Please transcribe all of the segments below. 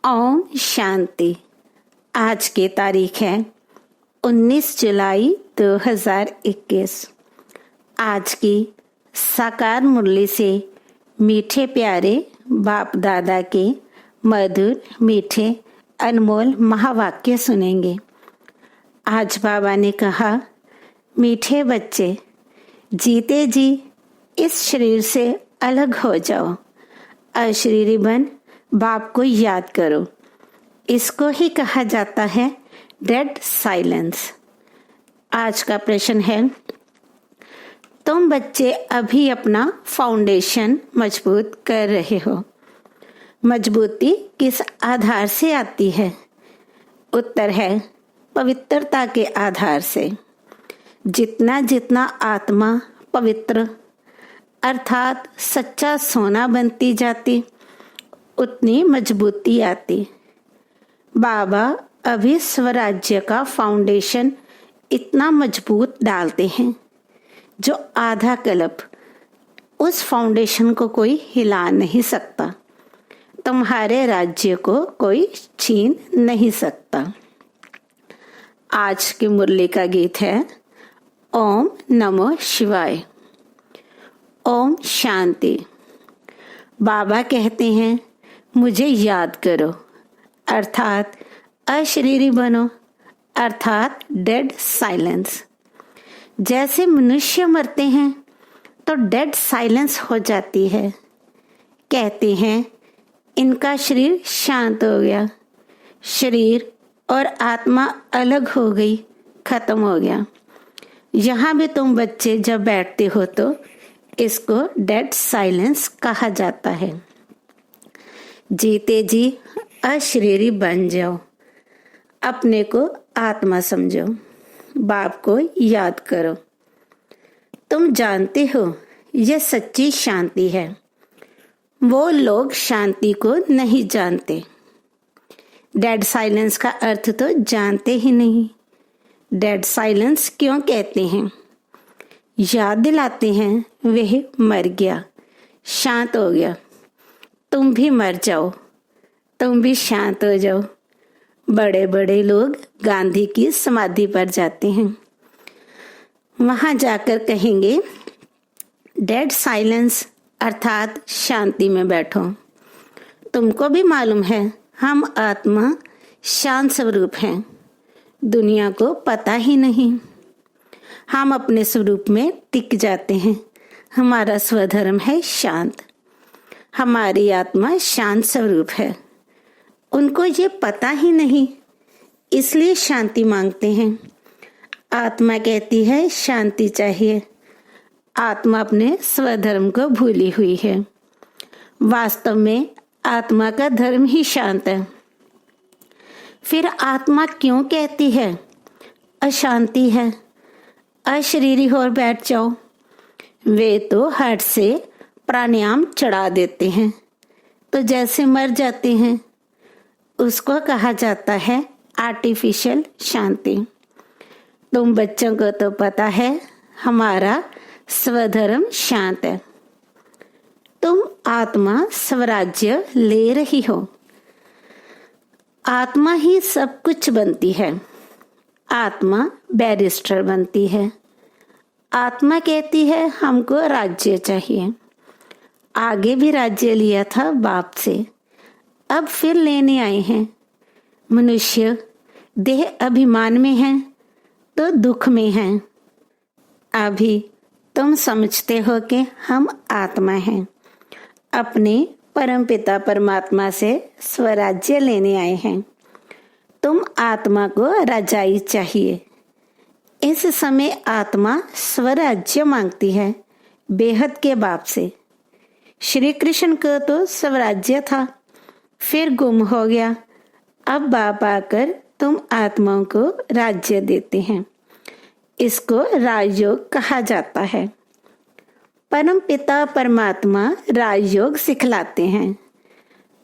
ओम शांति। आज की तारीख है 19 जुलाई 2021। आज की साकार मुरली से मीठे प्यारे बाप दादा के मधुर मीठे अनमोल महावाक्य सुनेंगे। आज बाबा ने कहा, मीठे बच्चे, जीते जी इस शरीर से अलग हो जाओ, अशरीरी बन बाप को याद करो। इसको ही कहा जाता है डेड साइलेंस। आज का प्रश्न है, तुम बच्चे अभी अपना फाउंडेशन मजबूत कर रहे हो। मजबूती किस आधार से आती है? उत्तर है पवित्रता के आधार से। जितना जितना आत्मा पवित्र अर्थात सच्चा सोना बनती जाती, उतनी मजबूती आती। बाबा अभी स्वराज्य का फाउंडेशन इतना मजबूत डालते हैं जो आधा कल्प उस फाउंडेशन को कोई हिला नहीं सकता। तुम्हारे राज्य को कोई छीन नहीं सकता। आज की मुरली का गीत है ओम नमो शिवाय। ओम शांति। बाबा कहते हैं, मुझे याद करो अर्थात अशरीरी बनो अर्थात डेड साइलेंस। जैसे मनुष्य मरते हैं तो डेड साइलेंस हो जाती है। कहते हैं इनका शरीर शांत हो गया, शरीर और आत्मा अलग हो गई, खत्म हो गया। यहाँ भी तुम बच्चे जब बैठते हो तो इसको डेड साइलेंस कहा जाता है। जीते जी अशरीरी बन जाओ, अपने को आत्मा समझो, बाप को याद करो। तुम जानते हो यह सच्ची शांति है। वो लोग शांति को नहीं जानते। डेड साइलेंस का अर्थ तो जानते ही नहीं। डेड साइलेंस क्यों कहते हैं? याद दिलाते हैं वह मर गया, शांत हो गया। तुम भी मर जाओ, तुम भी शांत हो जाओ। बड़े बड़े लोग गांधी की समाधि पर जाते हैं, वहां जाकर कहेंगे डेड साइलेंस अर्थात शांति में बैठो। तुमको भी मालूम है हम आत्मा शांत स्वरूप हैं, दुनिया को पता ही नहीं। हम अपने स्वरूप में टिक जाते हैं। हमारा स्वधर्म है शांत, हमारी आत्मा शांत स्वरूप है। उनको ये पता ही नहीं, इसलिए शांति मांगते हैं। आत्मा कहती है शांति चाहिए। आत्मा अपने स्वधर्म को भूली हुई है। वास्तव में आत्मा का धर्म ही शांत है। फिर आत्मा क्यों कहती है अशांति है, अशरीरी होकर बैठ जाओ? वे तो हट से प्राणायाम चढ़ा देते हैं तो जैसे मर जाते हैं। उसको कहा जाता है आर्टिफिशियल शांति। तुम बच्चों को तो पता है हमारा स्वधर्म शांत है। तुम आत्मा स्वराज्य ले रही हो। आत्मा ही सब कुछ बनती है। आत्मा बैरिस्टर बनती है। आत्मा कहती है हमको राज्य चाहिए। आगे भी राज्य लिया था बाप से, अब फिर लेने आए हैं। मनुष्य देह अभिमान में है तो दुख में है। अभी तुम समझते हो कि हम आत्मा हैं, अपने परमपिता परमात्मा से स्वराज्य लेने आए हैं। तुम आत्मा को राजाई चाहिए। इस समय आत्मा स्वराज्य मांगती है बेहद के बाप से। श्री कृष्ण को तो स्वराज्य था, फिर गुम हो गया। अब बाप आकर तुम आत्माओं को राज्य देते हैं। इसको राजयोग कहा जाता है। परम पिता परमात्मा राजयोग सिखलाते हैं।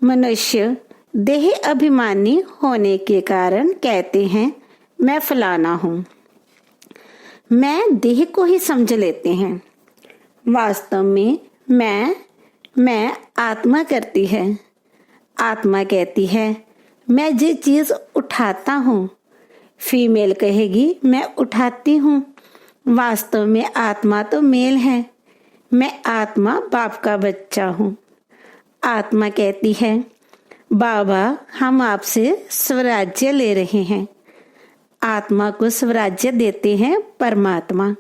मनुष्य देह अभिमानी होने के कारण कहते हैं मैं फलाना हूं। मैं देह को ही समझ लेते हैं। वास्तव में मैं आत्मा करती है। आत्मा कहती है मैं जो चीज उठाता हूँ, फीमेल कहेगी मैं उठाती हूँ। वास्तव में आत्मा तो मेल है। मैं आत्मा बाप का बच्चा हूँ। आत्मा कहती है, बाबा हम आपसे स्वराज्य ले रहे हैं। आत्मा को स्वराज्य देते हैं परमात्मा।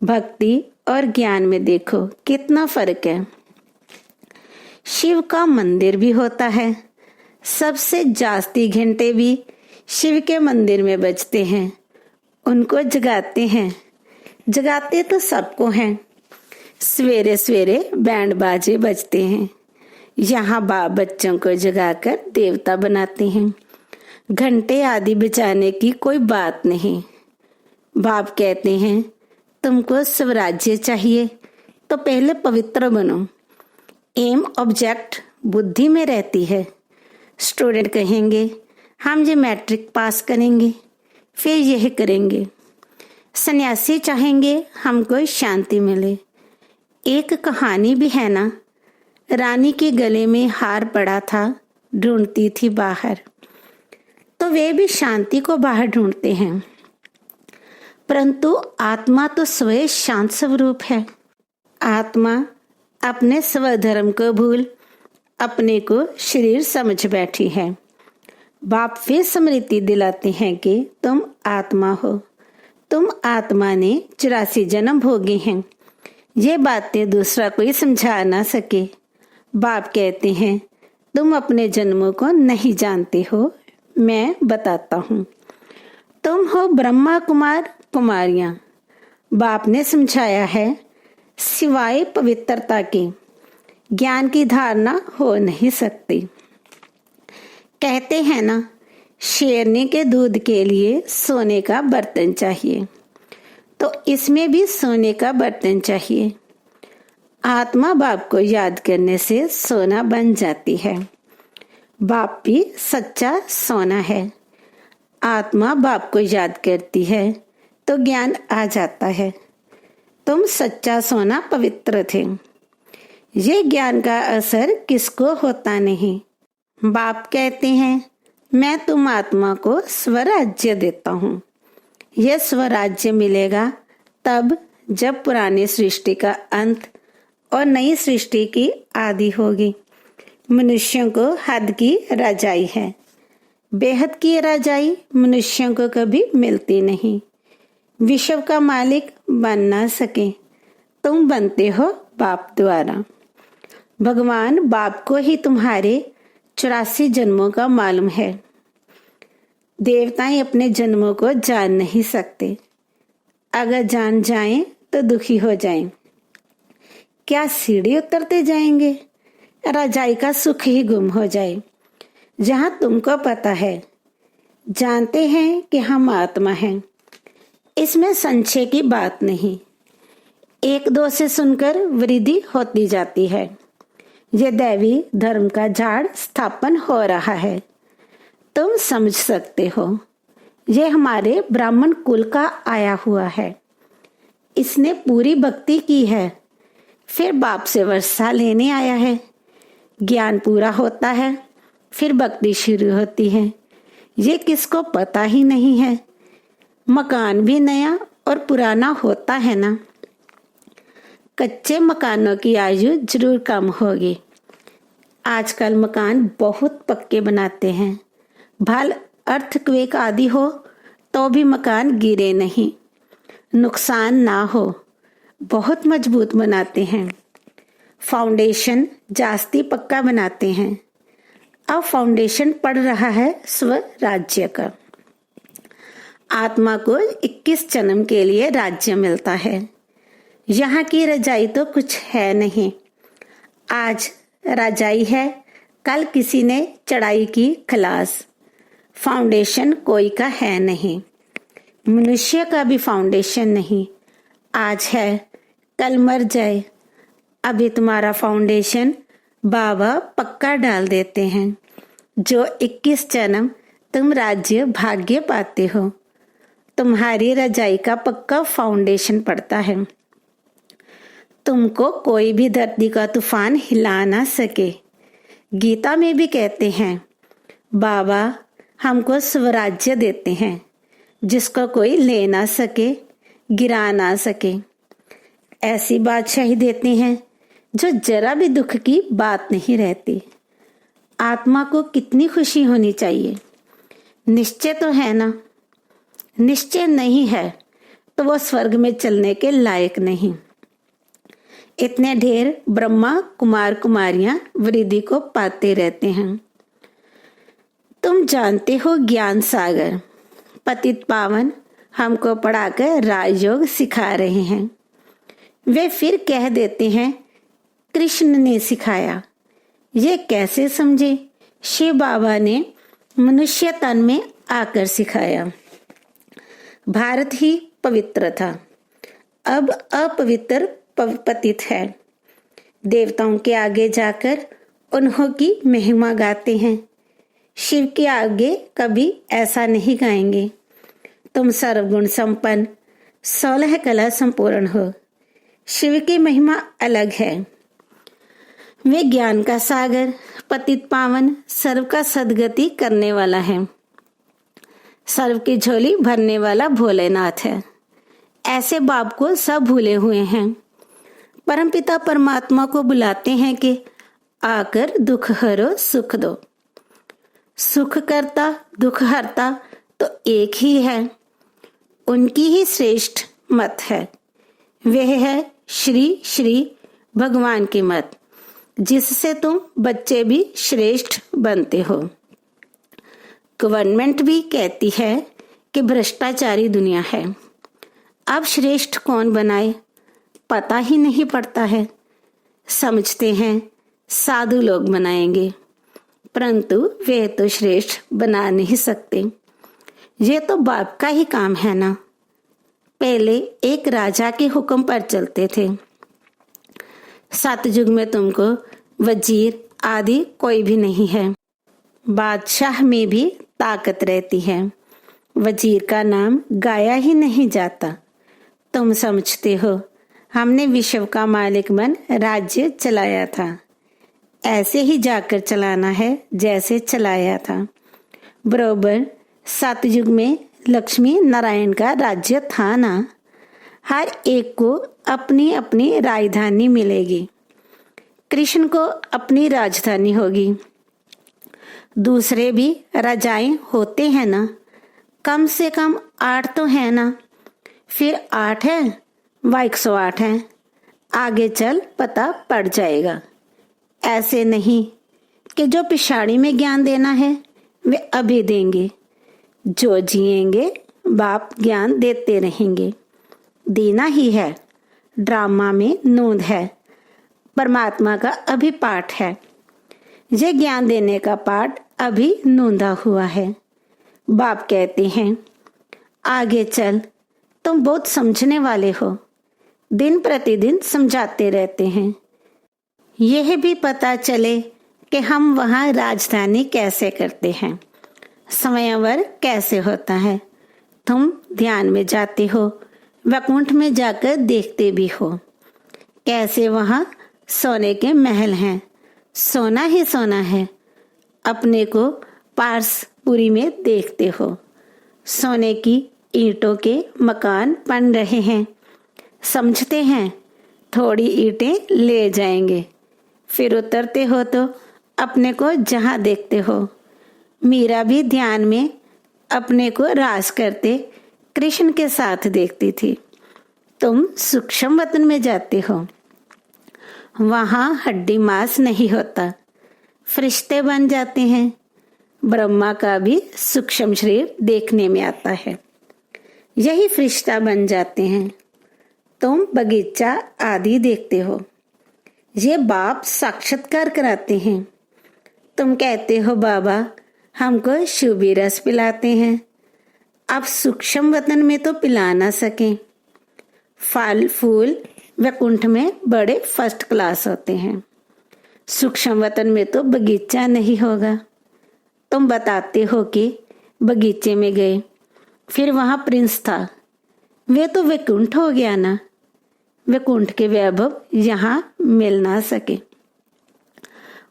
भक्ति और ज्ञान में देखो कितना फर्क है। शिव का मंदिर भी होता है। सबसे जास्ती घंटे भी शिव के मंदिर में बजते हैं। उनको जगाते हैं। जगाते तो सबको हैं। सवेरे सवेरे बैंड बाजे बजते हैं। यहाँ बाप बच्चों को जगाकर देवता बनाते हैं। घंटे आदि बजाने की कोई बात नहीं। बाप कहते हैं, तुमको स्वराज्य चाहिए तो पहले पवित्र बनो। एम ऑब्जेक्ट बुद्धि में रहती है। स्टूडेंट कहेंगे, हम ये मैट्रिक पास करेंगे, फिर यह करेंगे। सन्यासी चाहेंगे हमको शांति मिले। एक कहानी भी है ना, रानी के गले में हार पड़ा था, ढूंढती थी बाहर। तो वे भी शांति को बाहर ढूंढते हैं। परंतु आत्मा तो स्वयं शांत स्वरूप है। आत्मा अपने स्वधर्म को भूल अपने को शरीर समझ बैठी है। बाप फिर स्मृति दिलाते हैं कि तुम आत्मा हो। तुम आत्मा ने 84 जन्म भोगे हैं। ये बातें दूसरा कोई समझा ना सके। बाप कहते हैं, तुम अपने जन्मों को नहीं जानते हो, मैं बताता हूँ। तुम हो ब्रह्मा कुमार कुमारियां। बाप ने समझाया है, सिवाय पवित्रता के ज्ञान की धारणा हो नहीं सकती। कहते हैं ना, शेरनी के दूध के लिए सोने का बर्तन चाहिए, तो इसमें भी सोने का बर्तन चाहिए। आत्मा बाप को याद करने से सोना बन जाती है। बाप भी सच्चा सोना है। आत्मा बाप को याद करती है तो ज्ञान आ जाता है। तुम सच्चा सोना पवित्र थे। ये ज्ञान का असर किसको होता नहीं। बाप कहते हैं, मैं तुम आत्मा को स्वराज्य देता हूँ। यह स्वराज्य मिलेगा तब जब पुरानी सृष्टि का अंत और नई सृष्टि की आदि होगी। मनुष्यों को हद की रजाई है। बेहद की रजाई मनुष्यों को कभी मिलती नहीं। विश्व का मालिक बन ना सके, तुम बनते हो बाप द्वारा। भगवान बाप को ही तुम्हारे 84 जन्मों का मालूम है। देवताएं अपने जन्मों को जान नहीं सकते। अगर जान जाएं तो दुखी हो जाएं। क्या सीढ़ी उतरते जाएंगे? रजाई का सुख ही गुम हो जाए। जहां तुमको पता है, जानते हैं कि हम आत्मा हैं, इसमें संशय की बात नहीं। एक दो से सुनकर वृद्धि होती जाती है। यह दैवी धर्म का झाड़ स्थापन हो रहा है। तुम समझ सकते हो, यह हमारे ब्राह्मण कुल का आया हुआ है। इसने पूरी भक्ति की है, फिर बाप से वर्षा लेने आया है। ज्ञान पूरा होता है, फिर भक्ति शुरू होती है। ये किसको पता ही नहीं है। मकान भी नया और पुराना होता है ना। कच्चे मकानों की आयु जरूर कम होगी। आजकल मकान बहुत पक्के बनाते हैं। भल अर्थक्वेक आदि हो तो भी मकान गिरे नहीं, नुकसान ना हो, बहुत मजबूत बनाते हैं। फाउंडेशन जास्ती पक्का बनाते हैं। अब फाउंडेशन पड़ रहा है स्वराज्य का। आत्मा को 21 जन्म के लिए राज्य मिलता है। यहाँ की रजाई तो कुछ है नहीं। आज रजाई है, कल किसी ने चढ़ाई की खलास। फाउंडेशन कोई का है नहीं। मनुष्य का भी फाउंडेशन नहीं। आज है, कल मर जाए। अभी तुम्हारा फाउंडेशन बाबा पक्का डाल देते हैं। जो 21 जन्म तुम राज्य भाग्य पाते हो, तुम्हारी रजाई का पक्का फाउंडेशन पड़ता है। तुमको कोई भी धरती का तूफान हिला ना सके। गीता में भी कहते हैं, बाबा हमको स्वराज्य देते हैं जिसको कोई ले ना सके, गिरा ना सके। ऐसी बादशाही देते हैं जो जरा भी दुख की बात नहीं रहती। आत्मा को कितनी खुशी होनी चाहिए। निश्चय तो है ना? निश्चय नहीं है तो वो स्वर्ग में चलने के लायक नहीं। इतने ढेर ब्रह्मा कुमार कुमारियां वृद्धि को पाते रहते हैं। तुम जानते हो ज्ञान सागर पतित पावन हमको पढ़ाकर राजयोग सिखा रहे हैं। वे फिर कह देते हैं कृष्ण ने सिखाया। ये कैसे समझे? शिव बाबा ने मनुष्य तन में आकर सिखाया। भारत ही पवित्र था, अब अपवित्र पतित है। देवताओं के आगे जाकर उन्हों की महिमा गाते हैं। शिव के आगे कभी ऐसा नहीं गाएंगे। तुम सर्वगुण संपन्न 16 कला संपूर्ण हो। शिव की महिमा अलग है। वे ज्ञान का सागर पतित पावन सर्व का सदगति करने वाला है। सर्व की झोली भरने वाला भोलेनाथ है। ऐसे बाप को सब भूले हुए हैं। परमपिता परमात्मा को बुलाते हैं कि आकर दुख हरो सुख दो। सुख करता दुख हरता तो एक ही है। उनकी ही श्रेष्ठ मत है। वह है श्री श्री भगवान की मत, जिससे तुम बच्चे भी श्रेष्ठ बनते हो। गवर्नमेंट भी कहती है कि भ्रष्टाचारी दुनिया है। अब श्रेष्ठ कौन बनाए पता ही नहीं पड़ता है। समझते हैं साधु लोग बनाएंगे, परंतु वे तो श्रेष्ठ बना नहीं सकते। ये तो बाप का ही काम है ना। पहले एक राजा के हुक्म पर चलते थे। सतयुग में तुमको वजीर आदि कोई भी नहीं है। बादशाह में भी ताकत रहती है। वजीर का नाम गाया ही नहीं जाता। तुम समझते हो हमने विश्व का मालिक बन राज्य चलाया था। ऐसे ही जाकर चलाना है जैसे चलाया था। बरोबर सतयुग में लक्ष्मी नारायण का राज्य था ना। हर एक को अपनी अपनी राजधानी मिलेगी। कृष्ण को अपनी राजधानी होगी। दूसरे भी राजाएं होते हैं ना। कम से कम 8 तो है ना। फिर 8 है व 108 है। आगे चल पता पड़ जाएगा। ऐसे नहीं कि जो पिछाड़ी में ज्ञान देना है वे अभी देंगे। जो जिएंगे बाप ज्ञान देते रहेंगे। देना ही है। ड्रामा में नोंद है। परमात्मा का अभी पाठ है। ये ज्ञान देने का पाठ अभी नोंदा हुआ है। बाप कहते हैं आगे चल, तुम बहुत समझने वाले हो। दिन प्रतिदिन समझाते रहते हैं। यह भी पता चले कि हम वहाँ राजधानी कैसे करते हैं, स्वयंवर कैसे होता है। तुम ध्यान में जाते हो, वैकुंठ में जाकर देखते भी हो कैसे वहाँ सोने के महल हैं। सोना ही सोना है। अपने को पारसपुरी में देखते हो। सोने की ईंटों के मकान बन रहे हैं। समझते हैं थोड़ी ईंटें ले जाएंगे। फिर उतरते हो तो अपने को जहाँ देखते हो। मीरा भी ध्यान में अपने को रास करते कृष्ण के साथ देखती थी। तुम सूक्ष्म वतन में जाते हो। वहां हड्डी मांस नहीं होता। फरिश्ते बन जाते हैं। ब्रह्मा का भी सूक्ष्म शरीर देखने में आता है। यही फरिश्ता बन जाते हैं। तुम बगीचा आदि देखते हो। ये बाप साक्षात्कार कराते हैं। तुम कहते हो बाबा हमको शुभी रस पिलाते हैं। अब सूक्ष्म वतन में तो पिला ना सके। फल फूल वैकुंठ में बड़े फर्स्ट क्लास होते हैं। सूक्ष्म वतन में तो बगीचा नहीं होगा। तुम बताते हो कि बगीचे में गए, फिर वहां प्रिंस था। वे तो वैकुंठ हो गया ना। वैकुंठ के वैभव यहाँ मिल ना सके।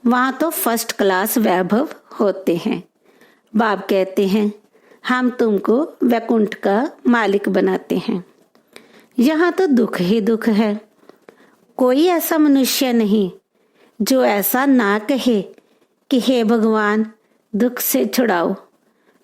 वहां तो फर्स्ट क्लास वैभव होते हैं। बाप कहते हैं हम तुमको वैकुंठ का मालिक बनाते हैं। यहाँ तो दुख ही दुख है। कोई ऐसा मनुष्य नहीं जो ऐसा ना कहे कि हे भगवान दुख से छुड़ाओ।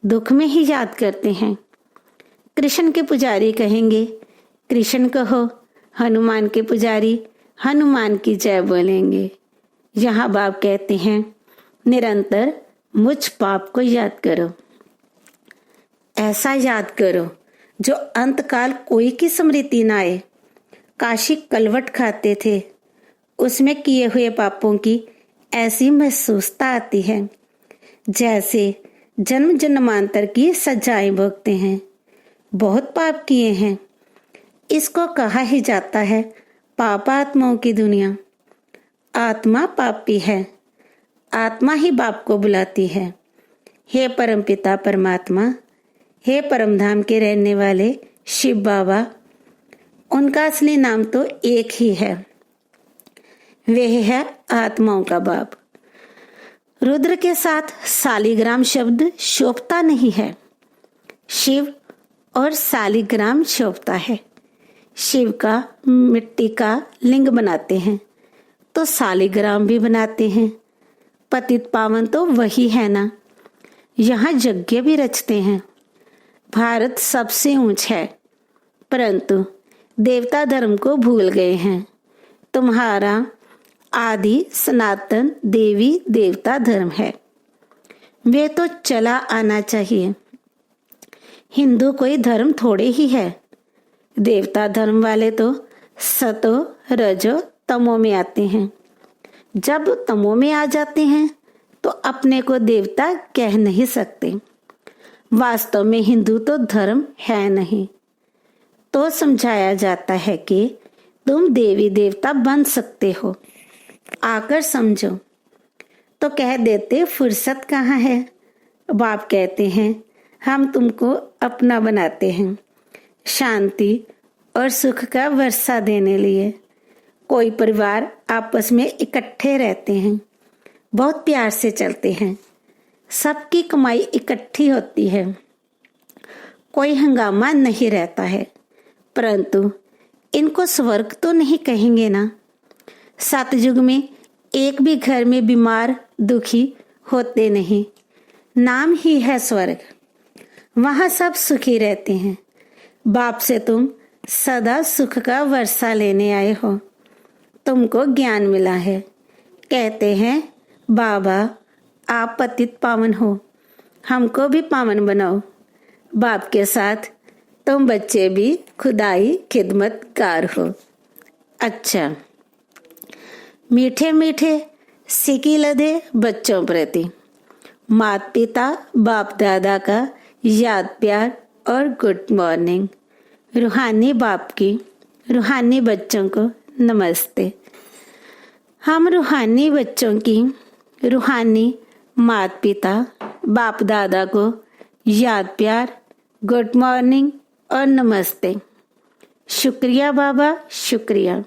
दुख में ही याद करते हैं। कृष्ण के पुजारी कहेंगे कृष्ण कहो, हनुमान के पुजारी हनुमान की जय बोलेंगे। यहाँ बाप कहते हैं निरंतर मुझ पाप को याद करो। ऐसा याद करो जो अंतकाल कोई की स्मृति ना आए। काशी कलवट खाते थे, उसमें किए हुए पापों की ऐसी महसूसता आती है जैसे जन्म जन्मांतर की सजाएं भोगते हैं। बहुत पाप किए हैं। इसको कहा ही जाता है पापात्माओं की दुनिया। आत्मा पापी है, आत्मा ही बाप को बुलाती है। हे परमपिता परमात्मा, हे परमधाम के रहने वाले शिव बाबा, उनका असली नाम तो एक ही है, वह है आत्माओं का बाप। रुद्र के साथ सालिग्राम शब्द शोभता नहीं है। शिव और सालिग्राम शोभता है। शिव का मिट्टी का लिंग बनाते हैं तो सालिग्राम भी बनाते हैं। पतित पावन तो वही है ना। यहाँ यज्ञ भी रचते हैं। भारत सबसे ऊंच है, परंतु देवता धर्म को भूल गए हैं। तुम्हारा आदि सनातन देवी देवता धर्म है, वे तो चला आना चाहिए। हिंदू कोई धर्म थोड़े ही है। देवता धर्म वाले तो सतो रजो तमो में आते हैं। जब तमो में आ जाते हैं तो अपने को देवता कह नहीं सकते। वास्तव में हिंदू तो धर्म है नहीं। तो समझाया जाता है कि तुम देवी देवता बन सकते हो, आकर समझो। तो कह देते फुर्सत कहाँ है। बाप कहते हैं हम तुमको अपना बनाते हैं, शांति और सुख का वर्षा देने लिए। कोई परिवार आपस में इकट्ठे रहते हैं, बहुत प्यार से चलते हैं, सबकी कमाई इकट्ठी होती है, कोई हंगामा नहीं रहता है। परंतु इनको स्वर्ग तो नहीं कहेंगे ना। सतयुग में एक भी घर में बीमार दुखी होते नहीं। नाम ही है स्वर्ग, वहां सब सुखी रहते हैं। बाप से तुम सदा सुख का वर्षा लेने आए हो, तुमको ज्ञान मिला है। कहते हैं बाबा आप पतित पावन हो, हमको भी पावन बनाओ। बाप के साथ तुम बच्चे भी खुदाई खिदमतकार हो। अच्छा, मीठे मीठे सिकी लदे बच्चों प्रति माता पिता बाप दादा का याद प्यार और गुड मॉर्निंग। रूहानी बाप की रूहानी बच्चों को नमस्ते। हम रूहानी बच्चों की रूहानी माता पिता बाप दादा को याद प्यार गुड मॉर्निंग और नमस्ते। शुक्रिया बाबा, शुक्रिया।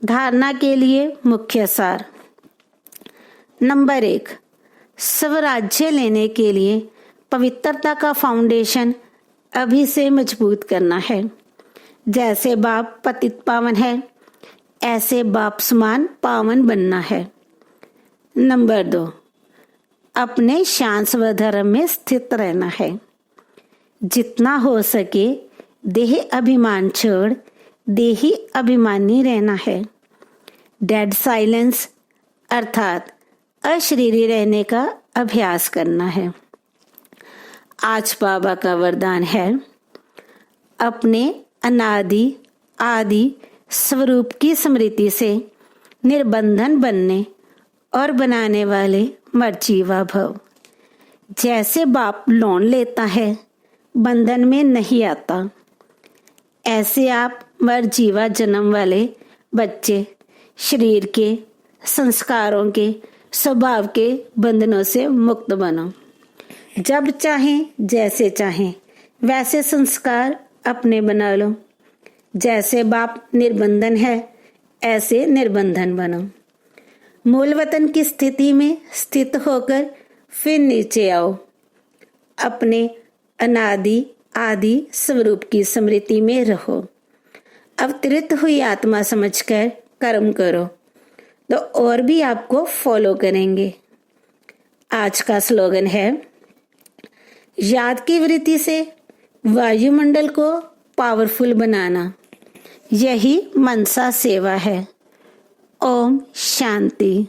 धारणा के लिए मुख्य सार। नंबर 1, स्वराज्य लेने के लिए पवित्रता का फाउंडेशन अभी से मजबूत करना है। जैसे बाप पतित पावन है, ऐसे बाप समान पावन बनना है। नंबर 2, अपने शान व धर्म में स्थित रहना है। जितना हो सके देह अभिमान छोड़ देही अभिमानी रहना है। डेड साइलेंस अर्थात अशरीरी रहने का अभ्यास करना है। आज बाबा का वरदान है अपने अनादि आदि स्वरूप की स्मृति से निर्बंधन बनने और बनाने वाले मर्जीवा भव। जैसे बाप लोन लेता है, बंधन में नहीं आता, ऐसे आप मर्जीवा जन्म वाले बच्चे शरीर के संस्कारों के स्वभाव के बंधनों से मुक्त बनो। जब चाहें जैसे चाहें वैसे संस्कार अपने बना लो। जैसे बाप निर्बंधन है ऐसे निर्बंधन बनो। मूल वतन की स्थिति में स्थित होकर फिर नीचे आओ। अपने अनादि आदि स्वरूप की स्मृति में रहो। अवतरित हुई आत्मा समझकर कर्म करो तो और भी आपको फॉलो करेंगे। आज का स्लोगन है, याद की वृत्ति से वायुमंडल को पावरफुल बनाना, यही मनसा सेवा है। ओम शांति।